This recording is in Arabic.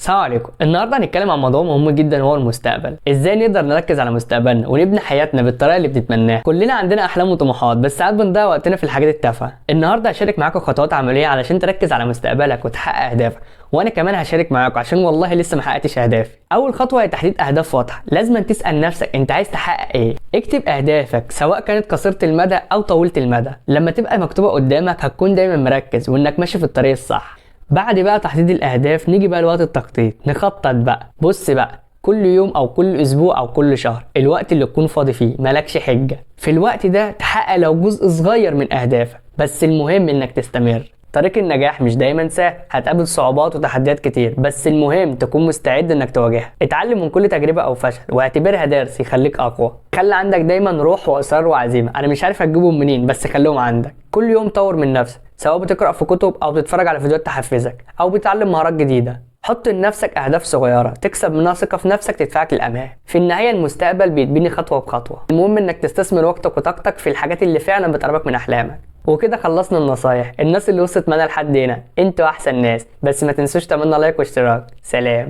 السلام عليكم. النهارده هنتكلم عن موضوع مهم جدا وهو المستقبل. ازاي نقدر نركز على مستقبلنا ونبني حياتنا بالطريقه اللي بنتمناها. كلنا عندنا احلام وطموحات بس ساعات بنضيع وقتنا في الحاجات التافهه. النهارده هشارك معاكم خطوات عمليه علشان تركز على مستقبلك وتحقق اهدافك، وانا كمان هشارك معاكم عشان والله لسه ما حققتش اهدافي. اول خطوه هي تحديد اهداف واضحه. لازم تسال نفسك انت عايز تحقق ايه. اكتب اهدافك سواء كانت قصيره المدى او طويله المدى. لما تبقى مكتوبه قدامك هتكون دايما مركز وانك ماشي في الطريق الصح. بعد بقى تحديد الاهداف نيجي بقى لوقت التخطيط. نخطط بقى. بص بقى، كل يوم او كل اسبوع او كل شهر، الوقت اللي تكون فاضي فيه مالكش حجه. في الوقت ده تحقق لو جزء صغير من اهدافك، بس المهم انك تستمر. طريق النجاح مش دايما سهل، هتقابل صعوبات وتحديات كتير، بس المهم تكون مستعد انك تواجهها. اتعلم من كل تجربه او فشل واعتبرها درس يخليك اقوى. خلي عندك دايما روح واصرار وعزيمه. انا مش عارف هتجيبهم منين بس خليهم عندك. كل يوم طور من نفسك، سواء بتقرا في كتب او بتتفرج على فيديوهات تحفزك او بتتعلم مهارات جديده. حط لنفسك اهداف صغيره تكسب منها ثقه في نفسك تدفعك للامام. في النهايه المستقبل بيتبني خطوه بخطوه. المهم انك تستثمر وقتك وطاقتك في الحاجات اللي فعلا بتقربك من احلامك. وكده خلصنا النصايح. الناس اللي وصلت معانا لحد هنا انتوا احسن ناس، بس ما تنسوش تعملنا لايك واشتراك. سلام.